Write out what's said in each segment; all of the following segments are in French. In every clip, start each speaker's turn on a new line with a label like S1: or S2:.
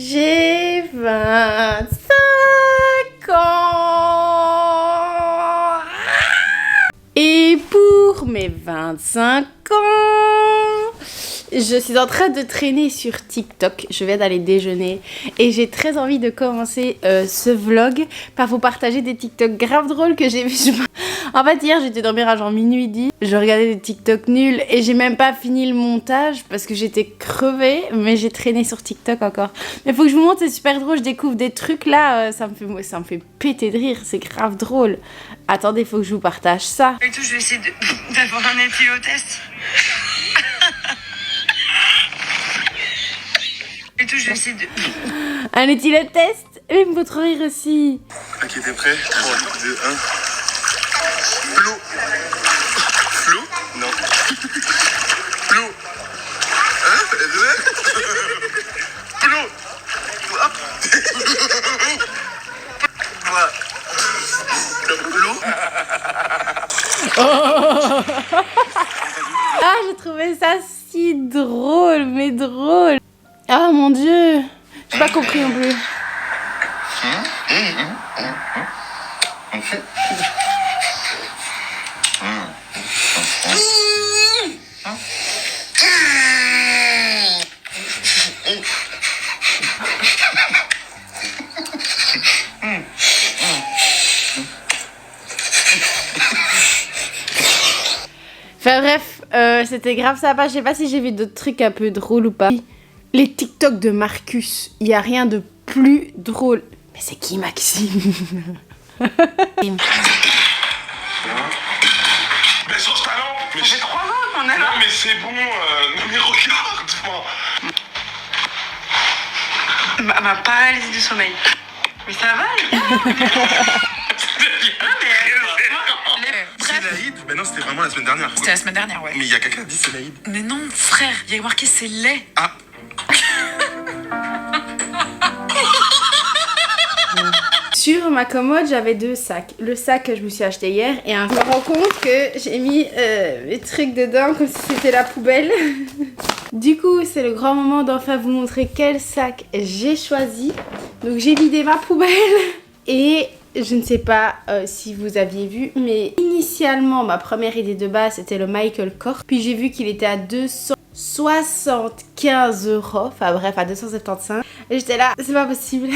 S1: J'ai 25 ans. Et pour mes 25 ans, je suis en train de traîner sur TikTok. Je viens d'aller déjeuner et j'ai très envie de commencer ce vlog par vous partager des TikTok grave drôles que j'ai vus. En fait, hier, j'étais dormir à genre minuit 10. Je regardais des TikTok nuls et j'ai même pas fini le montage parce que j'étais crevée, mais j'ai traîné sur TikTok encore. Mais faut que je vous montre, c'est super drôle. Je découvre des trucs là, ça me fait péter de rire. C'est grave drôle. Attendez, faut que je vous partage ça.
S2: Et tout, je vais essayer d'avoir un éthylotest. Et tout, je vais essayer de...
S1: Un éthylotest. Il me faut trop rire aussi.
S3: Ok, t'es prêt? 3, 2, 1. Flo. Flo? Non. Flo. Hein? Flo. Hop. Voilà. Flo.
S1: Ah, j'ai trouvé ça si drôle, mais drôle. Ah mon dieu, j'ai pas compris non plus. Enfin bref, c'était grave sympa. Je sais pas si j'ai vu d'autres trucs un peu drôles ou pas. Les TikTok de Marcus, il y a rien de plus drôle. Mais c'est qui Maxime?
S3: Mais change talent. Mais
S2: J'ai 3 ans qu'on est là.
S3: non, mais c'est bon. Non, mais regarde-moi.
S2: Ma paralysie du sommeil. Mais ça va, les gars.
S3: C'est Naïd? Mais non, c'était vraiment la semaine dernière.
S2: C'était la semaine dernière, ouais.
S3: Mais il y a quelqu'un qui a dit c'est Naïd.
S2: Mais non, frère, il y a marqué c'est laid.
S3: Ah.
S1: Sur ma commode, j'avais 2 sacs. Le sac que je me suis acheté hier et je me rends compte que j'ai mis les trucs dedans comme si c'était la poubelle. Du coup, c'est le grand moment d'enfin vous montrer quel sac j'ai choisi. Donc j'ai vidé ma poubelle et je ne sais pas si vous aviez vu, mais initialement, ma première idée de base, c'était le Michael Kors. Puis j'ai vu qu'il était à 275 €, enfin bref, à 275. Et j'étais là, c'est pas possible,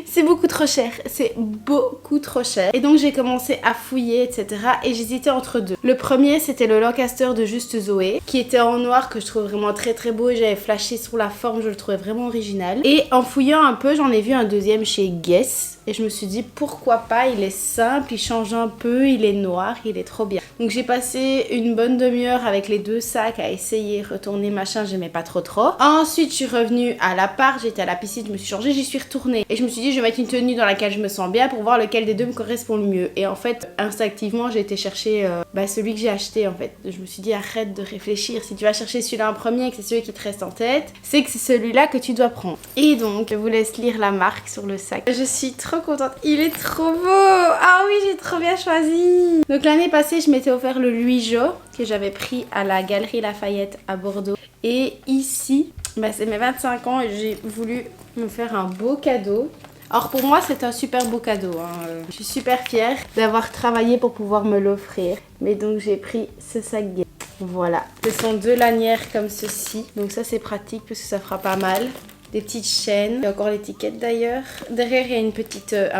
S1: c'est beaucoup trop cher, c'est beaucoup trop cher. Et donc j'ai commencé à fouiller, etc. Et j'hésitais entre deux. Le premier, c'était le Lancaster de Juste Zoé, qui était en noir, que je trouve vraiment très très beau. Et j'avais flashé sur la forme, je le trouvais vraiment original. Et en fouillant un peu, j'en ai vu un deuxième chez Guess. Et je me suis dit, pourquoi pas, il est simple, il change un peu, il est noir, il est trop bien. Donc j'ai passé une bonne demi-heure avec les 2 sacs à essayer, retourner, machin, j'aimais pas trop. Ensuite, je suis revenue à l'appart, j'étais à la piscine, je me suis changée, j'y suis retournée. Et je me suis dit, je vais mettre une tenue dans laquelle je me sens bien pour voir lequel des deux me correspond le mieux. Et en fait, instinctivement, j'ai été chercher celui que j'ai acheté en fait. Je me suis dit, arrête de réfléchir. Si tu vas chercher celui-là en premier et que c'est celui qui te reste en tête, c'est que c'est celui-là que tu dois prendre. Et donc, je vous laisse lire la marque sur le sac. Je suis trop contente. Il est trop beau. Ah oui, j'ai trop bien choisi. Donc l'année passée, je m'étais offert le Louis Jo que j'avais pris à la Galerie Lafayette à Bordeaux. Et ici, c'est mes 25 ans et j'ai voulu me faire un beau cadeau. Alors pour moi, c'est un super beau cadeau. Je suis super fière d'avoir travaillé pour pouvoir me l'offrir. Mais donc j'ai pris ce sac Guess. Voilà. Ce sont 2 lanières comme ceci. Donc ça c'est pratique parce que ça fera pas mal. Des petites chaînes. Il y a encore l'étiquette d'ailleurs. Derrière, il y a un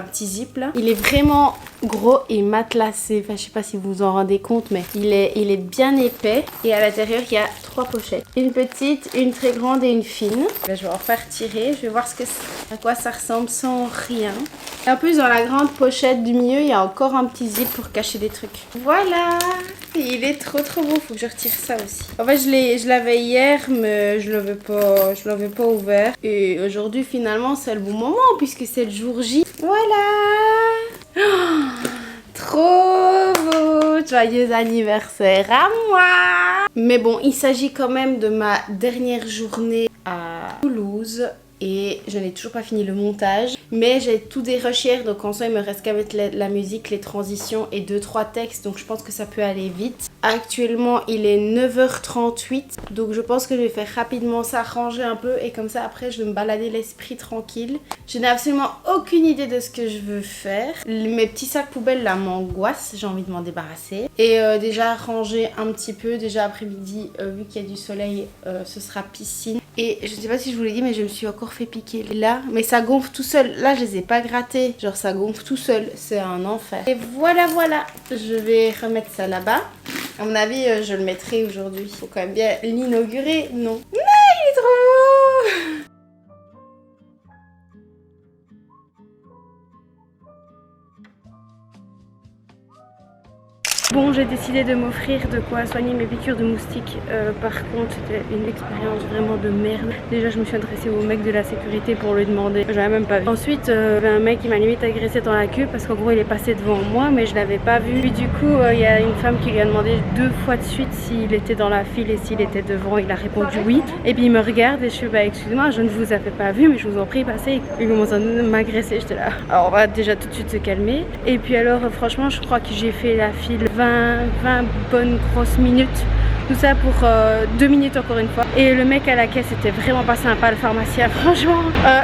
S1: petit zip là. Il est vraiment gros et matelassé. Enfin, je sais pas si vous vous en rendez compte, mais il est bien épais. Et à l'intérieur, il y a 3 pochettes. Une petite, une très grande et une fine. Là, je vais en faire tirer. Je vais voir à quoi ça ressemble sans rien. Et en plus, dans la grande pochette du milieu, il y a encore un petit zip pour cacher des trucs. Voilà. Il est trop beau. Faut que je retire ça aussi. En fait, je l'avais hier, mais je l'avais pas ouvert. Et aujourd'hui, finalement, c'est le bon moment puisque c'est le jour J. Voilà. Oh, trop beau. Joyeux anniversaire à moi. Mais bon, il s'agit quand même de ma dernière journée à Toulouse. et je n'ai toujours pas fini le montage. Mais j'ai tout dérushé, donc en soi il me reste qu'à mettre la musique, les transitions et 2-3 textes, donc je pense que ça peut aller vite. Actuellement il est 9h38, donc je pense que je vais faire rapidement ça, ranger un peu et comme ça après je vais me balader l'esprit tranquille. Je n'ai absolument aucune idée de ce que je veux faire. Mes petits sacs poubelles là m'angoissent, j'ai envie de m'en débarrasser. Et déjà ranger un petit peu, déjà après-midi, vu qu'il y a du soleil, ce sera piscine. Et je sais pas si je vous l'ai dit, mais je me suis encore fait piquer là, mais ça gonfle tout seul. Là je les ai pas grattés, genre ça gonfle tout seul, c'est un enfer. Et voilà, je vais remettre ça là-bas. À mon avis, je le mettrai aujourd'hui. Faut quand même bien l'inaugurer, non? Non, il est trop beau! Bon, j'ai décidé de m'offrir de quoi soigner mes piqûres de moustiques. Par contre, c'était une expérience vraiment de merde. Déjà, je me suis adressée au mec de la sécurité pour lui demander. J'avais même pas vu. Ensuite, un mec qui m'a limite agressé dans la queue parce qu'en gros, il est passé devant moi, mais je l'avais pas vu. Puis du coup, il y a une femme qui lui a demandé 2 fois de suite s'il était dans la file et s'il était devant. Il a répondu oui. Et puis il me regarde et je suis bah excusez-moi, je ne vous avais pas vu, mais je vous en prie, passez. Il commence à m'agresser. J'étais là. Alors on va déjà tout de suite se calmer. Et puis alors, franchement, je crois que j'ai fait la file 20 bonnes grosses minutes, tout ça pour 2 minutes encore une fois. Et le mec à la caisse était vraiment pas sympa, le pharmacien, franchement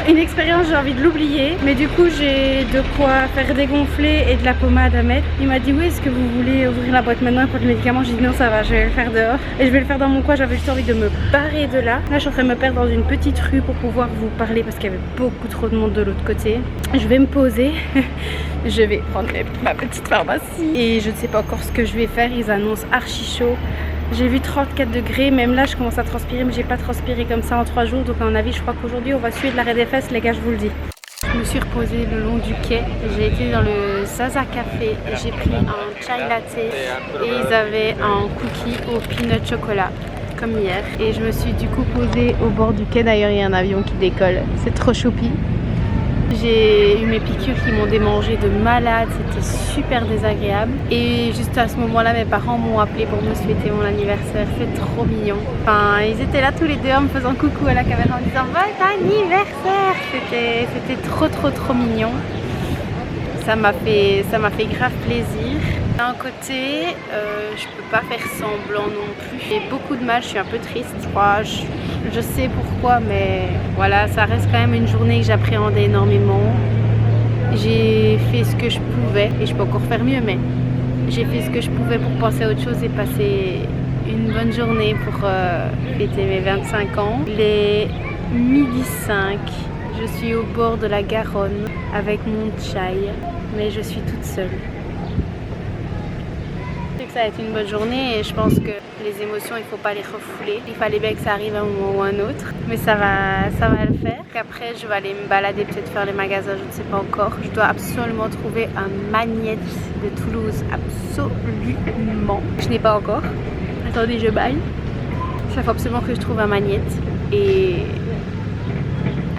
S1: une expérience, j'ai envie de l'oublier, mais du coup j'ai de quoi faire dégonfler et de la pommade à mettre. Il m'a dit oui, est-ce que vous voulez ouvrir la boîte maintenant pour le médicament? J'ai dit non, ça va, je vais le faire dehors et je vais le faire dans mon coin. J'avais juste envie de me barrer de là. Là je suis en train de me perdre dans une petite rue pour pouvoir vous parler parce qu'il y avait beaucoup trop de monde de l'autre côté. Je vais me poser je vais prendre ma petite pharmacie et je ne sais pas encore ce que je vais faire. Ils annoncent archi chaud. J'ai vu 34 degrés, même là je commence à transpirer, mais j'ai pas transpiré comme ça en 3 jours. Donc à mon avis je crois qu'aujourd'hui on va suivre l'arrêt des fesses, les gars, je vous le dis. Je me suis reposée le long du quai, j'ai été dans le Zaza Café, j'ai pris un chai latte et ils avaient un cookie au peanut chocolat comme hier. Et je me suis du coup posée au bord du quai, d'ailleurs il y a un avion qui décolle, c'est trop choupi. J'ai eu mes piqûres qui m'ont démangé de malade, c'était super désagréable. Et juste à ce moment-là, mes parents m'ont appelé pour me souhaiter mon anniversaire, c'est trop mignon. Enfin, ils étaient là tous les deux en me faisant coucou à la caméra en disant « Bon anniversaire !» C'était trop mignon. Ça m'a fait grave plaisir. D'un côté, je peux pas faire semblant non plus. J'ai beaucoup de mal, je suis un peu triste. Je sais pourquoi, mais voilà, ça reste quand même une journée que j'appréhendais énormément. J'ai fait ce que je pouvais, et je peux encore faire mieux, mais j'ai fait ce que je pouvais pour penser à autre chose et passer une bonne journée pour fêter mes 25 ans. Il est 12h05, je suis au bord de la Garonne avec mon chai, mais je suis toute seule. Ça va être une bonne journée et je pense que les émotions il faut pas les refouler. Il fallait bien que ça arrive à un moment ou à un autre, mais ça va le faire. Après je vais aller me balader, peut-être faire les magasins, je ne sais pas encore. Je dois absolument trouver un magnète de Toulouse, absolument. Je n'ai pas encore. Attendez, je baille. Ça faut absolument que je trouve un magnète. Et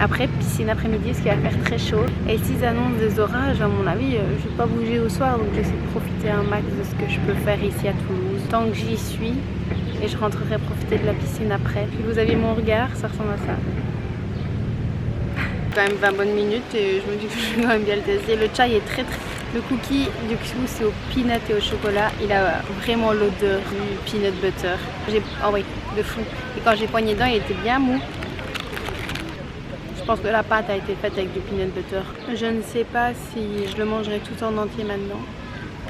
S1: après piscine après-midi parce qu'il va faire très chaud. Et s'ils annoncent des orages, à mon avis, je vais pas bouger au soir, donc j'essaie de profiter un max de ce que je peux faire ici à Toulouse. Tant que j'y suis, et je rentrerai profiter de la piscine après. Puis vous avez mon regard, ça ressemble à ça. Quand même 20 bonnes minutes et je me dis que je vais quand même bien le tester. Le chai est très. Le cookie du coup c'est au peanut et au chocolat. Il a vraiment l'odeur du peanut butter. Oh oui, de fou. Et quand j'ai poigné dedans, il était bien mou. Je pense que la pâte a été faite avec du peanut butter. Je ne sais pas si je le mangerai tout en entier maintenant.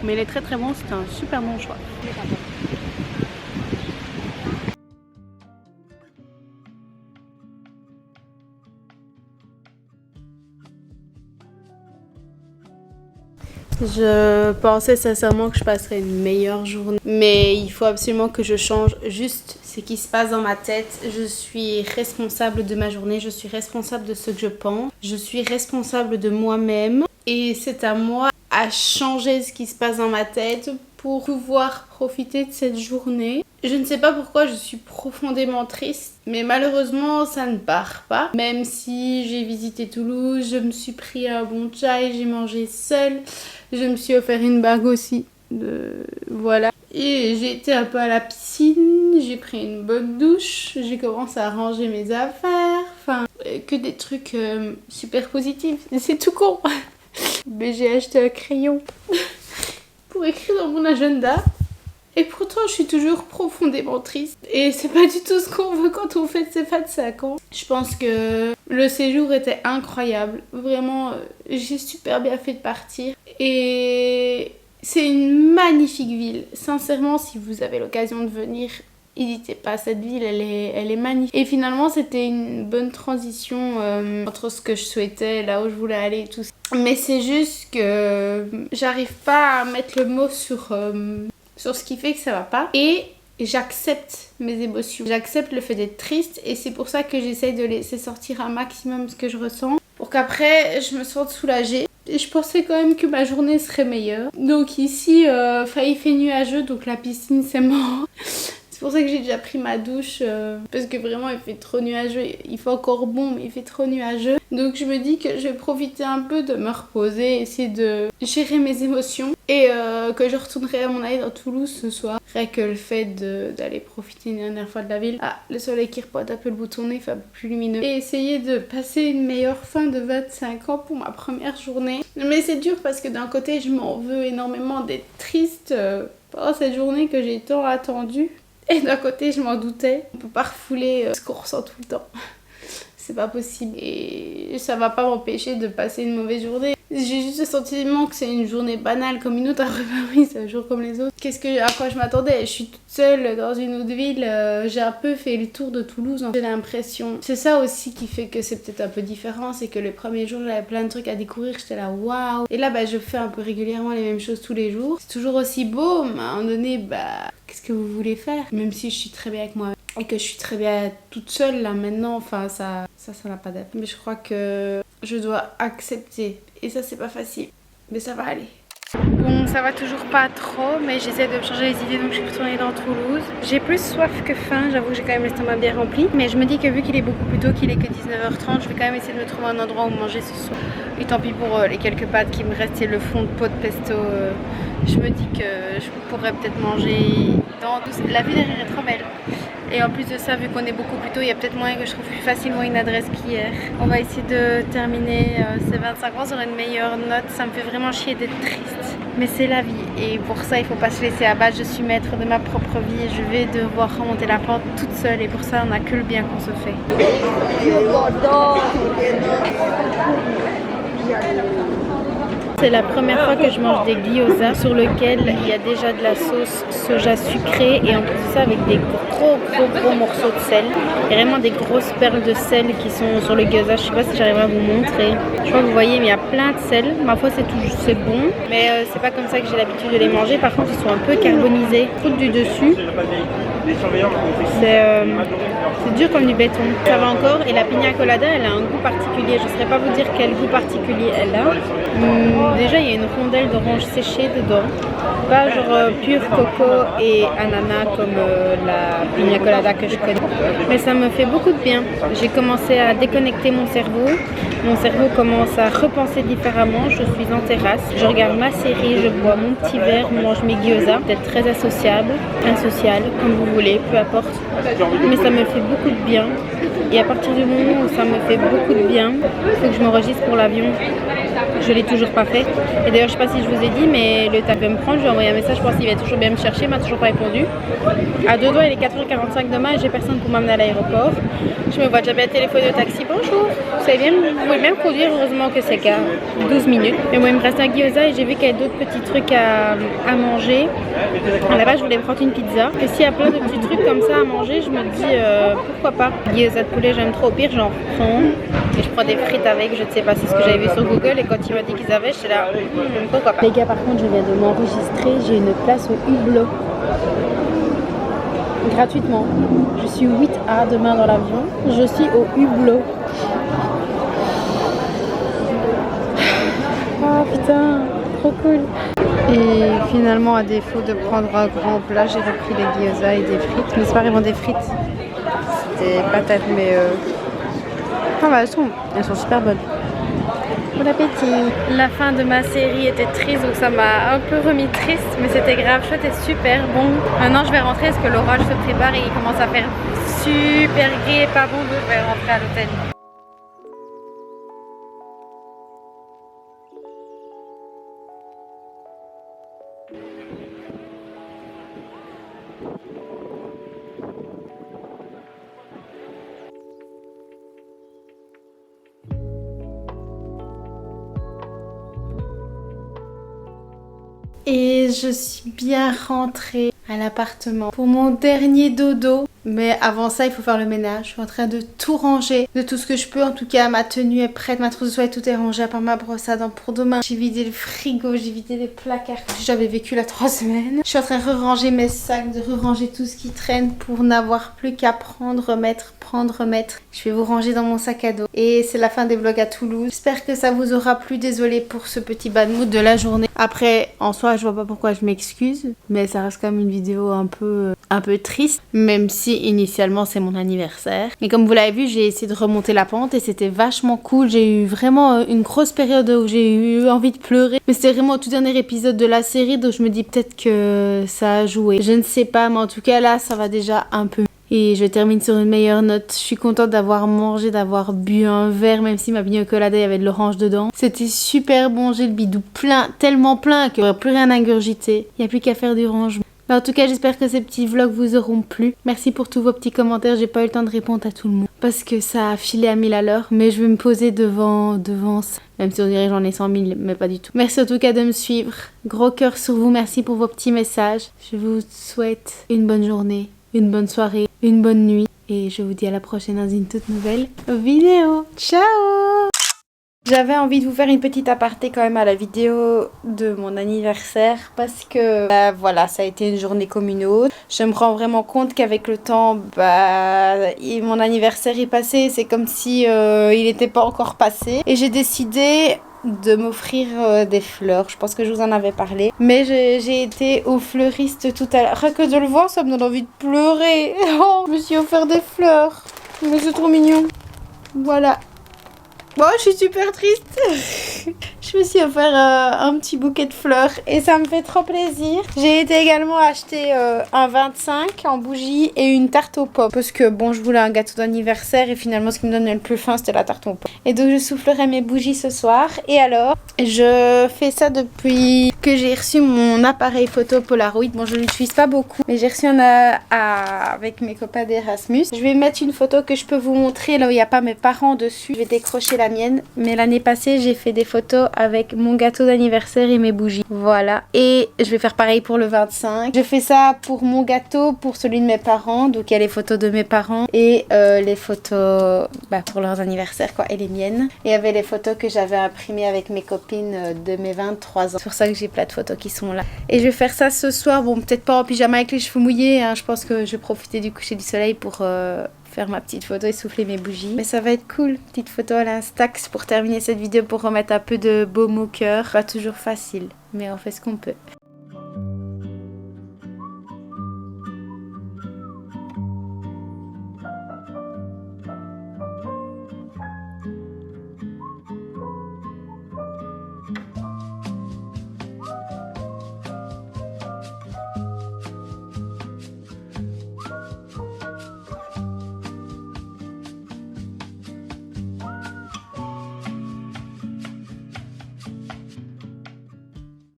S1: Mais il est très bon, c'est un super bon choix. Je pensais sincèrement que je passerais une meilleure journée, mais il faut absolument que je change juste ce qui se passe dans ma tête. Je suis responsable de ma journée, je suis responsable de ce que je pense, je suis responsable de moi-même et c'est à moi à changer ce qui se passe dans ma tête pour pouvoir profiter de cette journée. Je ne sais pas pourquoi je suis profondément triste, mais malheureusement ça ne part pas. Même si j'ai visité Toulouse, je me suis pris un bon chai, j'ai mangé seule, je me suis offert une bague aussi. Voilà. Et j'ai été un peu à la piscine, j'ai pris une bonne douche, j'ai commencé à ranger mes affaires, enfin que des trucs super positifs. C'est tout con. Mais j'ai acheté un crayon pour écrire dans mon agenda. Et pourtant, je suis toujours profondément triste. Et c'est pas du tout ce qu'on veut quand on fait ses 25 ans. Je pense que le séjour était incroyable. Vraiment, j'ai super bien fait de partir. Et c'est une magnifique ville. Sincèrement, si vous avez l'occasion de venir, n'hésitez pas. Cette ville, elle est magnifique. Et finalement, c'était une bonne transition entre ce que je souhaitais, là où je voulais aller et tout ça. Mais c'est juste que j'arrive pas à mettre le mot sur ce qui fait que ça va pas. Et j'accepte mes émotions. J'accepte le fait d'être triste et c'est pour ça que j'essaie de laisser sortir un maximum ce que je ressens pour qu'après je me sente soulagée. Et je pensais quand même que ma journée serait meilleure. Donc ici, il fait nuageux, donc la piscine c'est mort. C'est pour ça que j'ai déjà pris ma douche parce que vraiment il fait trop nuageux. Il fait encore bon mais il fait trop nuageux. Donc je me dis que je vais profiter un peu de me reposer, essayer de gérer mes émotions et que je retournerai à mon avis dans Toulouse ce soir. Rien que le fait d'aller profiter une dernière fois de la ville. Ah, le soleil qui repointe un peu le bout de son nez, fait un peu plus lumineux. Et essayer de passer une meilleure fin de 25 ans pour ma première journée. Mais c'est dur parce que d'un côté je m'en veux énormément d'être triste pendant cette journée que j'ai tant attendue. Et d'un côté, je m'en doutais. On peut pas refouler ce qu'on ressent tout le temps. C'est pas possible. Et ça va pas m'empêcher de passer une mauvaise journée. J'ai juste le sentiment que c'est une journée banale comme une autre. Après, oui, c'est un jour comme les autres. À quoi je m'attendais? Je suis toute seule dans une autre ville. J'ai un peu fait le tour de Toulouse. J'ai l'impression. C'est ça aussi qui fait que c'est peut-être un peu différent. C'est que les premiers jours, j'avais plein de trucs à découvrir. J'étais là, waouh. Et là, je fais un peu régulièrement les mêmes choses tous les jours. C'est toujours aussi beau, mais à un moment donné, qu'est-ce que vous voulez faire? Même si je suis très bien avec moi et que je suis très bien toute seule là maintenant, enfin ça n'a pas d'appel. Mais je crois que je dois accepter et ça c'est pas facile, mais ça va aller. Bon, ça va toujours pas trop, mais j'essaie de me changer les idées, donc je suis retournée dans Toulouse. J'ai plus soif que faim, j'avoue que j'ai quand même l'estomac bien rempli, mais je me dis que vu qu'il est beaucoup plus tôt, qu'il est que 19h30, je vais quand même essayer de me trouver un endroit où manger ce soir. Et tant pis pour les quelques pâtes qui me restent et le fond de pot de pesto. Je me dis que je pourrais peut-être manger dans la ville derrière est trop belle. Et en plus de ça, vu qu'on est beaucoup plus tôt, il y a peut-être moyen que je trouve plus facilement une adresse qu'hier. On va essayer de terminer ces 25 ans sur une meilleure note. Ça me fait vraiment chier d'être triste. Mais c'est la vie. Et pour ça, il faut pas se laisser abattre. Je suis maître de ma propre vie et je vais devoir remonter la pente toute seule. Et pour ça, on n'a que le bien qu'on se fait. C'est la première fois que je mange des gyoza sur lequel il y a déjà de la sauce soja sucrée et en plus de ça avec des gros morceaux de sel. Il y a vraiment des grosses perles de sel qui sont sur le gyoza. Je sais pas si j'arriverai à vous montrer. Je crois que vous voyez, mais il y a plein de sel. Ma foi, c'est bon, mais c'est pas comme ça que j'ai l'habitude de les manger. Par contre, ils sont un peu carbonisés. Croûte du dessus. C'est dur comme du béton. Ça va encore. Et la pina colada, elle a un goût particulier. Je ne saurais pas vous dire quel goût particulier elle a. Déjà, il y a une rondelle d'orange séchée dedans. Pas genre pur coco et ananas comme la pina colada que je connais. Mais ça me fait beaucoup de bien. J'ai commencé à déconnecter mon cerveau. Mon cerveau commence à repenser différemment. Je suis en terrasse. Je regarde ma série. Je bois mon petit verre. Je mange mes gyoza. Peut-être très associable, insocial, comme vous voulez, peu importe. Mais ça me fait beaucoup de bien. Et à partir du moment où ça me fait beaucoup de bien, il faut que je m'enregistre pour l'avion. Je ne l'ai toujours pas fait. Et d'ailleurs, je ne sais pas si je vous ai dit, mais le TAP va me prendre. Je lui ai envoyé un message, je pense qu'il va toujours bien me chercher. Il m'a toujours pas répondu. À deux doigts, il est 4h45 demain et j'ai personne pour m'amener à l'aéroport. Je me vois déjà bien téléphoner au taxi. Bonjour, vous savez bien, vous pouvez même conduire. Heureusement que c'est qu'à 12 minutes. Mais moi, il me reste un gyoza et j'ai vu qu'il y a d'autres petits trucs à manger. Là-bas, je voulais me prendre une pizza. Et s'il y a plein de petits trucs comme ça à manger, je me dis pourquoi pas. Gyoza de poulet, j'aime trop. Au pire, j'en reprends. Et je prends des frites avec, je ne sais pas, c'est ce que j'avais vu sur Google. Et quand il m'a dit qu'ils avaient, j'étais là, pourquoi pas. Les gars, par contre, je viens de m'enregistrer. J'ai une place au Hublot. Gratuitement. Je suis 8A demain dans l'avion. Je suis au Hublot. Oh putain, trop cool. Et finalement, à défaut de prendre un grand plat, j'ai repris des gyoza et des frites. Mais c'est pas vraiment des frites. C'était patates, mais elles sont super bonnes. Bon appétit. La fin de ma série était triste, donc ça m'a un peu remis triste, mais c'était grave chouette et super bon. Maintenant je vais rentrer parce que l'orage se prépare et il commence à faire super gris et pas bon, donc je vais rentrer à l'hôtel. Et je suis bien rentrée à l'appartement pour mon dernier dodo. Mais avant ça, il faut faire le ménage. Je suis en train de tout ranger, de tout ce que je peux. En tout cas, ma tenue est prête, ma trousse de soie, tout est rangé à part ma brosse à dents pour demain. J'ai vidé le frigo, j'ai vidé les placards. J'avais vécu là 3 semaines. Je suis en train de ranger mes sacs, de ranger tout ce qui traîne pour n'avoir plus qu'à prendre, remettre, prendre, remettre. Je vais vous ranger dans mon sac à dos. Et c'est la fin des vlogs à Toulouse. J'espère que ça vous aura plu. Désolée pour ce petit bad mood de la journée. Après, en soi, je vois pas pourquoi je m'excuse. Mais ça reste quand même une vidéo un peu triste. Même si initialement c'est mon anniversaire. Mais comme vous l'avez vu, j'ai essayé de remonter la pente et c'était vachement cool. J'ai eu vraiment une grosse période où j'ai eu envie de pleurer. Mais c'était vraiment au tout dernier épisode de la série, donc je me dis peut-être que ça a joué. Je ne sais pas, mais en tout cas là, ça va déjà un peu. Et je termine sur une meilleure note. Je suis contente d'avoir mangé, d'avoir bu un verre, même si ma pina colada, il y avait de l'orange dedans. C'était super bon, j'ai le bidou plein, tellement plein qu'il n'y aurait plus rien à ingurgiter. Il n'y a plus qu'à faire du rangement. En tout cas, j'espère que ces petits vlogs vous auront plu. Merci pour tous vos petits commentaires. J'ai pas eu le temps de répondre à tout le monde parce que ça a filé à 1000 à l'heure. Mais je vais me poser devant ça. Même si on dirait j'en ai 100 000, mais pas du tout. Merci en tout cas de me suivre. Gros cœur sur vous. Merci pour vos petits messages. Je vous souhaite une bonne journée, une bonne soirée, une bonne nuit. Et je vous dis à la prochaine dans une toute nouvelle vidéo. Ciao! J'avais envie de vous faire une petite aparté quand même à la vidéo de mon anniversaire parce que voilà, ça a été une journée comme une autre. Je me rends vraiment compte qu'avec le temps, mon anniversaire est passé, c'est comme si il n'était pas encore passé. Et j'ai décidé de m'offrir des fleurs. Je pense que je vous en avais parlé. Mais j'ai été au fleuriste tout à l'heure. Rien que de le voir, ça me donne envie de pleurer. Oh, je me suis offert des fleurs. Mais c'est trop mignon. Voilà. Bon, je suis super triste. Je me suis offert un petit bouquet de fleurs et ça me fait trop plaisir. J'ai été également acheter un 25 en bougie et une tarte aux pommes. Parce que bon, je voulais un gâteau d'anniversaire et finalement ce qui me donnait le plus faim c'était la tarte aux pommes. Et donc je soufflerai mes bougies ce soir. Et alors, je fais ça depuis que j'ai reçu mon appareil photo Polaroid. Bon, je ne l'utilise pas beaucoup, mais j'ai reçu avec mes copains d'Erasmus. Je vais mettre une photo que je peux vous montrer là où il n'y a pas mes parents dessus. Je vais décrocher la mienne. Mais l'année passée, j'ai fait des photos avec mon gâteau d'anniversaire et mes bougies. Voilà. Et je vais faire pareil pour le 25. Je fais ça pour mon gâteau, pour celui de mes parents. Donc il y a les photos de mes parents et les photos pour leurs anniversaires quoi, et les miennes. Et il y avait les photos que j'avais imprimées avec mes copines de mes 23 ans. C'est pour ça que j'ai plein de photos qui sont là. Et je vais faire ça ce soir. Bon, peut-être pas en pyjama avec les cheveux mouillés. Hein. Je pense que je vais profiter du coucher du soleil pour faire ma petite photo et souffler mes bougies. Mais ça va être cool. Petite photo à l'Instax pour terminer cette vidéo, pour remettre un peu de baume au cœur. Pas toujours facile, mais on fait ce qu'on peut.